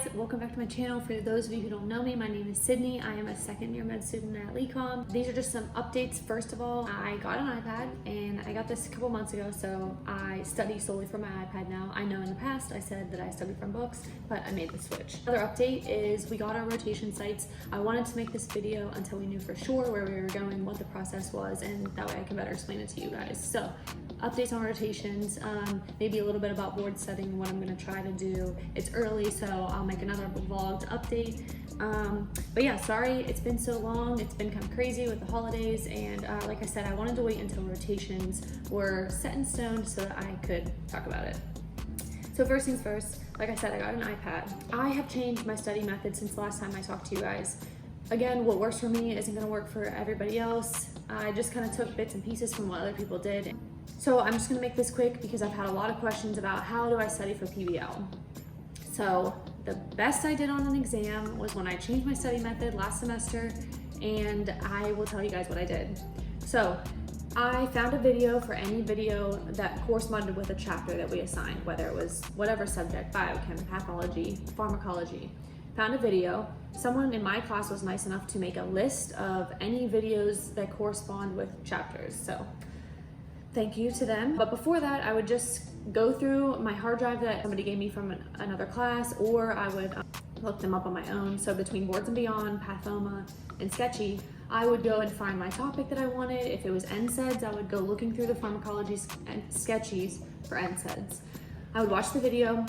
guys, welcome back to my channel. For those of you who don't know me, my name is Sydney. I am a second year med student at Lecom. These are just some updates. First of all, I got an iPad and I got this a couple months ago, so I study solely from my iPad now. I know in the past I said that I studied from books, but I made the switch. Another update is we got our rotation sites. I wanted to make this video until we knew for sure where we were going, what the process was, and that way I can better explain it to you guys. So updates on rotations, maybe a little bit about board setting and what I'm going to try to do. It's early, so I'll make another vlog to update. But yeah, sorry it's been so long. It's been kind of crazy with the holidays, and like I said, I wanted to wait until rotations were set in stone so that I could talk about it. So first things first, like I said, I got an iPad. I have changed my study method since the last time I talked to you guys. Again, what works for me isn't going to work for everybody else. I just kind of took bits and pieces from what other people did. So I'm just going to make this quick because I've had a lot of questions about how do I study for PBL. So the best I did on an exam was when I changed my study method last semester, and I will tell you guys what I did. So I found a video for any video that corresponded with a chapter that we assigned, whether it was whatever subject, biochem, pathology, pharmacology. Found a video. Someone in my class was nice enough to make a list of any videos that correspond with chapters. So thank you to them. But before that, I would just go through my hard drive that somebody gave me from another class, or I would look them up on my own. So between Boards and Beyond, Pathoma, and Sketchy, I would go and find my topic that I wanted. If it was NSAIDs, I would go looking through the pharmacology and sketchies for NSAIDs. I would watch the video,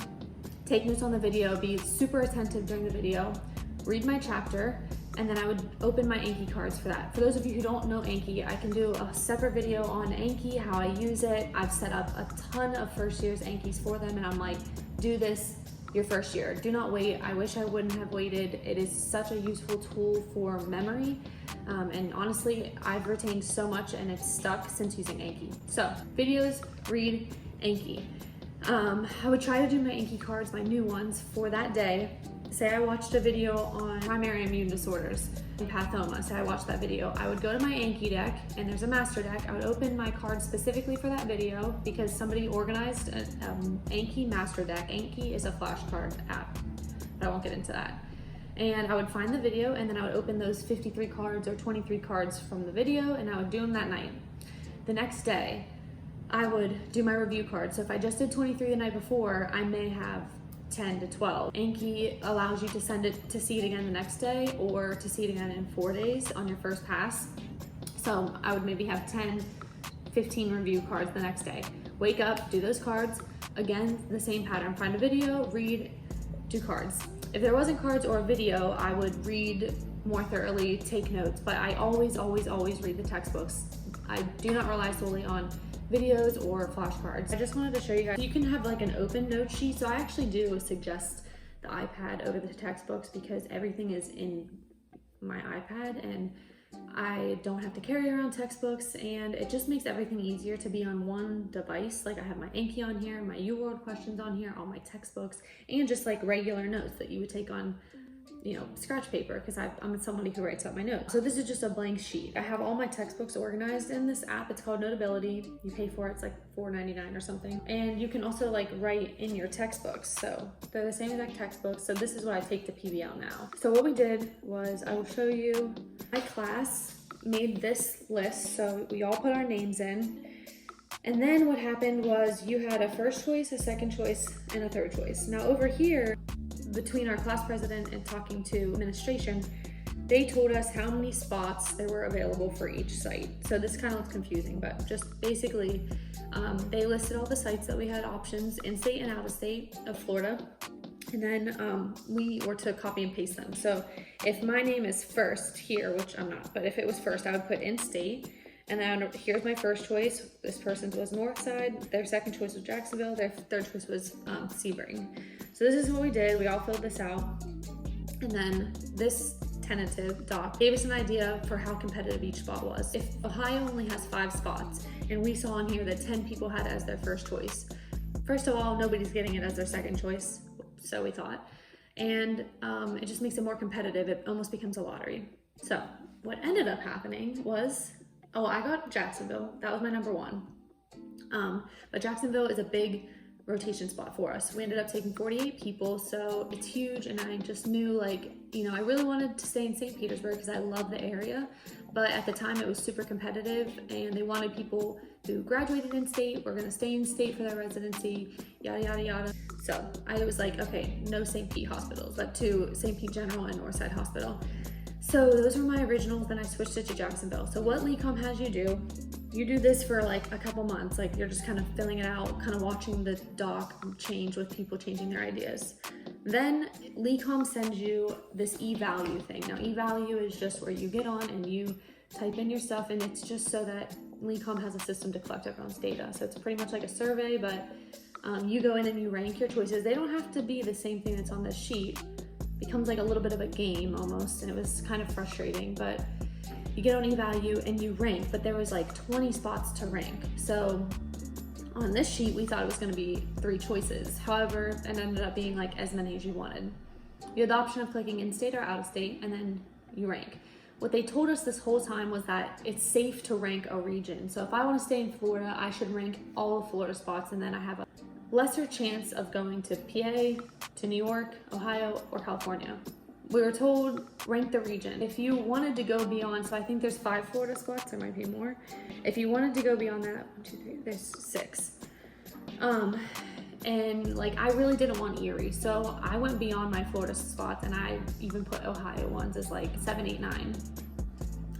take notes on the video, be super attentive during the video, read my chapter, and then I would open my Anki cards for that. For those of you who don't know Anki, I can do a separate video on Anki, how I use it. I've set up a ton of first year's Ankis for them, and I'm like, do this your first year. Do not wait. I wish I wouldn't have waited. It is such a useful tool for memory. And honestly, I've retained so much and it's stuck since using Anki. So videos, read, Anki. I would try to do my Anki cards, my new ones, for that day. Say I watched a video on primary immune disorders and Pathoma. Say I watched that video. I would go to my Anki deck, and there's a master deck. I would open my card specifically for that video because somebody organized an Anki master deck. Anki is a flashcard app, but I won't get into that. And I would find the video, and then I would open those 53 cards or 23 cards from the video, and I would do them that night. The next day, I would do my review cards. So if I just did 23 the night before, I may have 10 to 12. Anki allows you to send it to see it again the next day or to see it again in 4 days on your first pass. So I would maybe have 10, 15 review cards the next day. Wake up, do those cards. Again, the same pattern. Find a video, read, do cards. If there wasn't cards or a video, I would read more thoroughly, take notes, but I always read the textbooks. I do not rely solely on videos or flashcards. I just wanted to show you guys, you can have like an open note sheet. So I actually do suggest the iPad over the textbooks because everything is in my iPad and I don't have to carry around textbooks, and it just makes everything easier to be on one device. Like I have my Anki on here, my UWorld questions on here, all my textbooks, and just like regular notes that you would take on, you know, scratch paper, because I'm somebody who writes up my notes. So this is just a blank sheet. I have all my textbooks organized in this app. It's called Notability. You pay for it, it's like $4.99 or something. And you can also like write in your textbooks. So they're the same exact textbooks. So this is what I take to PBL now. So what we did was, I will show you, my class made this list. So we all put our names in. And then what happened was you had a first choice, a second choice, and a third choice. Now over here, between our class president and talking to administration, they told us how many spots there were available for each site. So this kind of looks confusing, but just basically, they listed all the sites that we had options, in-state and out-of-state of Florida. And then we were to copy and paste them. So if my name is first here, which I'm not, but if it was first, I would put in-state. And then here's my first choice. This person's was Northside. Their second choice was Jacksonville. Their third choice was Sebring. So this is what we did. We all filled this out. And then this tentative doc gave us an idea for how competitive each spot was. If Ohio only has 5 spots, and we saw on here that 10 people had it as their first choice, first of all, nobody's getting it as their second choice, so we thought. And it just makes it more competitive. It almost becomes a lottery. So what ended up happening was, I got Jacksonville. That was my number 1. But Jacksonville is a big rotation spot for us. We ended up taking 48 people, so it's huge, and I just knew, like, you know, I really wanted to stay in St. Petersburg because I love the area, but at the time it was super competitive, and they wanted people who graduated in state, were gonna stay in state for their residency, yada, yada, yada. So I was like, okay, no St. Pete hospitals, but to St. Pete General and Northside Hospital. So those were my originals, then I switched it to Jacksonville. So what Lecom has you do this for like a couple months, like you're just kind of filling it out, kind of watching the doc change with people changing their ideas. Then Lecom sends you this e-value thing. Now e-value is just where you get on and you type in your stuff, and it's just so that Lecom has a system to collect everyone's data. So it's pretty much like a survey, but you go in and you rank your choices. They don't have to be the same thing that's on this sheet. It becomes like a little bit of a game almost, and it was kind of frustrating, but you get on e-value and you rank, but there was like 20 spots to rank. So on this sheet, we thought it was gonna be 3 choices. However, it ended up being like as many as you wanted. You had the option of clicking in-state or out-of-state, and then you rank. What they told us this whole time was that it's safe to rank a region. So if I wanna stay in Florida, I should rank all of Florida spots, and then I have a lesser chance of going to PA, to New York, Ohio, or California. We were told rank the region. If you wanted to go beyond, so I think there's 5 Florida spots, there might be more. If you wanted to go beyond that, 1, 2, 3, there's 6. And like, I really didn't want Erie, so I went beyond my Florida spots, and I even put Ohio ones as like 7, 8, 9.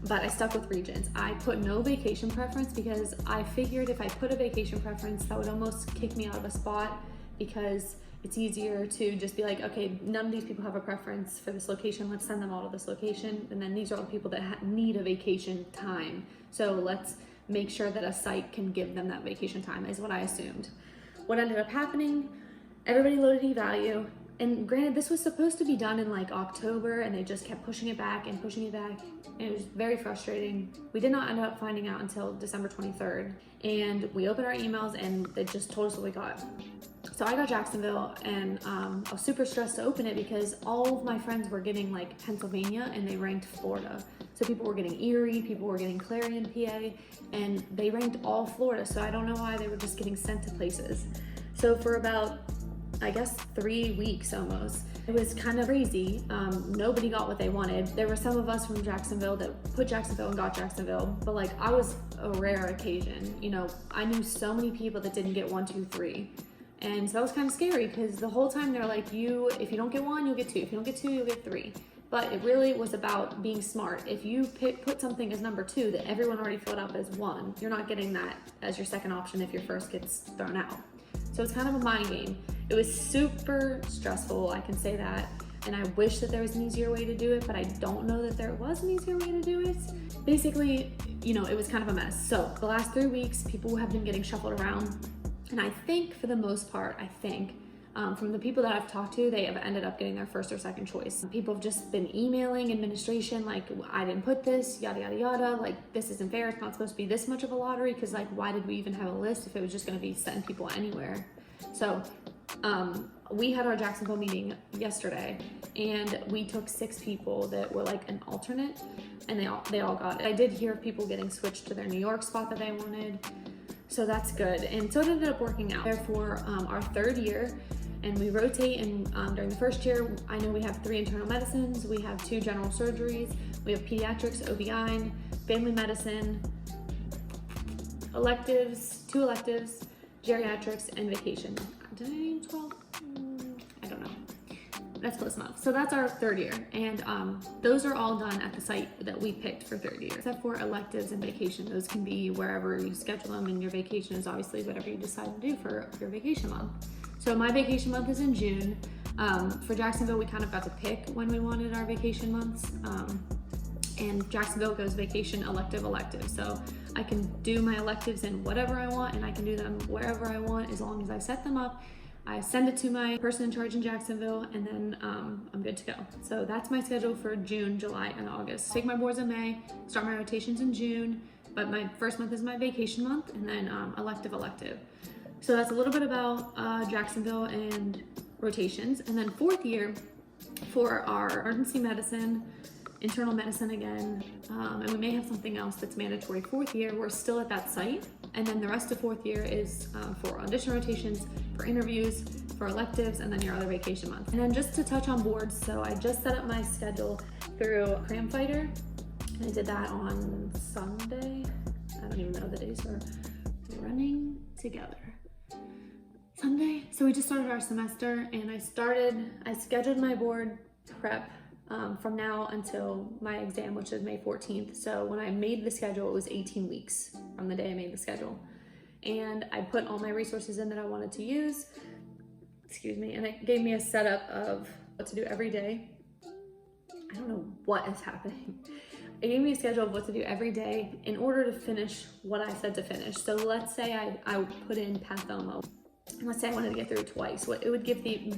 But I stuck with regions. I put no vacation preference because I figured if I put a vacation preference, that would almost kick me out of a spot, because it's easier to just be like, okay, none of these people have a preference for this location, let's send them all to this location, and then these are all the people that need a vacation time, so let's make sure that a site can give them that vacation time, is what I assumed. What ended up happening, everybody loaded eValue, and granted, this was supposed to be done in like October, and they just kept pushing it back and pushing it back, and it was very frustrating. We did not end up finding out until December 23rd, and we opened our emails and they just told us what we got. So I got Jacksonville, and I was super stressed to open it because all of my friends were getting like Pennsylvania, and they ranked Florida. So people were getting Erie, people were getting Clarion, PA, and they ranked all Florida. So I don't know why they were just getting sent to places. So for about, I guess, 3 weeks almost, it was kind of crazy. Nobody got what they wanted. There were some of us from Jacksonville that put Jacksonville and got Jacksonville, but like, I was a rare occasion. You know, I knew so many people that didn't get 1, 2, 3. And so that was kind of scary, because the whole time they're like, if you don't get 1, you'll get 2. If you don't get 2, you'll get 3. But it really was about being smart. If you put something as number 2 that everyone already filled up as 1, you're not getting that as your second option if your first gets thrown out. So it's kind of a mind game. It was super stressful, I can say that. And I wish that there was an easier way to do it, but I don't know that there was an easier way to do it. Basically, you know, it was kind of a mess. So the last 3 weeks, people have been getting shuffled around. And I think for the most part, from the people that I've talked to, they have ended up getting their first or second choice. People have just been emailing administration like, I didn't put this, yada, yada, yada. Like, this isn't fair. It's not supposed to be this much of a lottery, because like, why did we even have a list if it was just going to be sending people anywhere? So we had our Jacksonville meeting yesterday, and we took 6 people that were like an alternate, and they all got it. I did hear of people getting switched to their New York spot that they wanted. So that's good, and so it ended up working out. Therefore, our 3rd year, and we rotate, and during the first year, I know we have 3 internal medicines, we have 2 general surgeries, we have pediatrics, OB-GYN, family medicine, electives, 2 electives, geriatrics, and vacation. Did I name 12? I don't know. That's close enough. So that's our 3rd year, and those are all done at the site that we picked for 3rd year, except for electives and vacation. Those can be wherever you schedule them, and your vacation is obviously whatever you decide to do for your vacation month. So my vacation month is in June. For Jacksonville, we kind of got to pick when we wanted our vacation months, and Jacksonville goes vacation, elective, elective. So I can do my electives in whatever I want, and I can do them wherever I want as long as I set them up. I send it to my person in charge in Jacksonville, and then I'm good to go. So that's my schedule for June, July, and August. Take my boards in May, start my rotations in June, but my first month is my vacation month, and then elective. So that's a little bit about Jacksonville and rotations. And then 4th year, for our emergency medicine, internal medicine again, and we may have something else that's mandatory 4th year, we're still at that site, And then the rest of fourth year is for audition rotations, for interviews, for electives, and then your other vacation months. And then just to touch on boards, so I just set up my schedule through Cram Fighter. And I did that on Sunday. I don't even know the days are running together. Sunday. So we just started our semester, and I scheduled my board prep from now until my exam, which is May 14th. So when I made the schedule, it was 18 weeks from the day I made the schedule. And I put all my resources in that I wanted to use, and it gave me a setup of what to do every day. I don't know what is happening. It gave me a schedule of what to do every day in order to finish what I said to finish. So let's say I put in pathomo. Let's say I wanted to get through it twice. What it would give me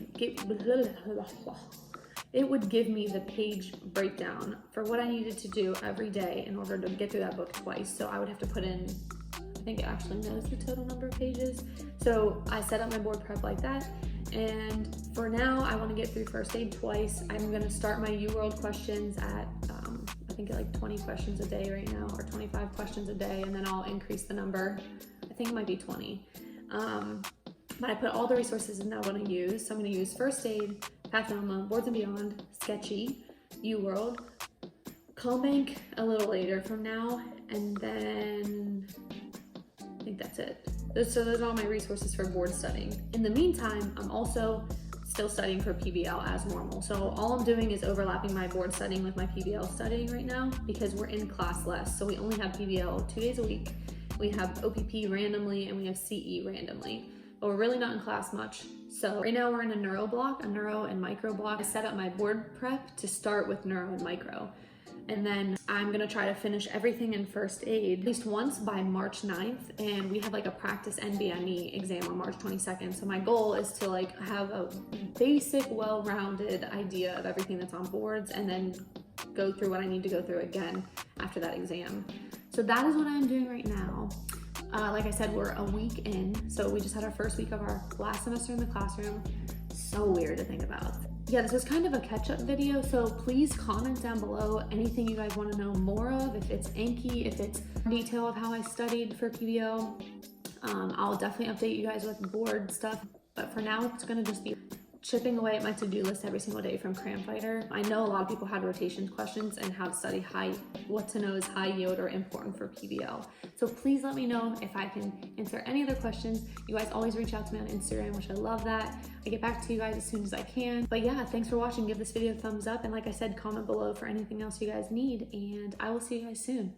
the page breakdown for what I needed to do every day in order to get through that book twice. So I would have to put in, I think it actually knows the total number of pages. So I set up my board prep like that. And for now, I want to get through first aid twice. I'm going to start my UWorld questions at, I think like 20 questions a day right now, or 25 questions a day, and then I'll increase the number. I think it might be 20. But I put all the resources in that I want to use. So I'm going to use first aid, Pathnoma, Boards and Beyond, Sketchy, UWorld, ComBank a little later from now, and then I think that's it. So those are all my resources for board studying. In the meantime, I'm also still studying for PBL as normal. So all I'm doing is overlapping my board studying with my PBL studying right now, because we're in class less. So we only have PBL 2 days a week. We have OPP randomly, and we have CE randomly. But we're really not in class much. So right now we're in a neuro block, a neuro and micro block. I set up my board prep to start with neuro and micro. And then I'm gonna try to finish everything in first aid at least once by March 9th. And we have like a practice NBME exam on March 22nd. So my goal is to like have a basic, well-rounded idea of everything that's on boards, and then go through what I need to go through again after that exam. So that is what I'm doing right now. Like I said, we're a week in, so we just had our first week of our last semester in the classroom. So weird to think about. Yeah, this was kind of a catch-up video, so please comment down below anything you guys want to know more of. If it's Anki, if it's detail of how I studied for PBL, I'll definitely update you guys with board stuff. But for now, it's gonna just be chipping away at my to-do list every single day from Cram Fighter. I know a lot of people had rotations questions and how to study what to know is high yield or important for PBL. So please let me know if I can answer any other questions. You guys always reach out to me on Instagram, which I love that. I get back to you guys as soon as I can. But yeah, thanks for watching. Give this video a thumbs up. And like I said, comment below for anything else you guys need. And I will see you guys soon.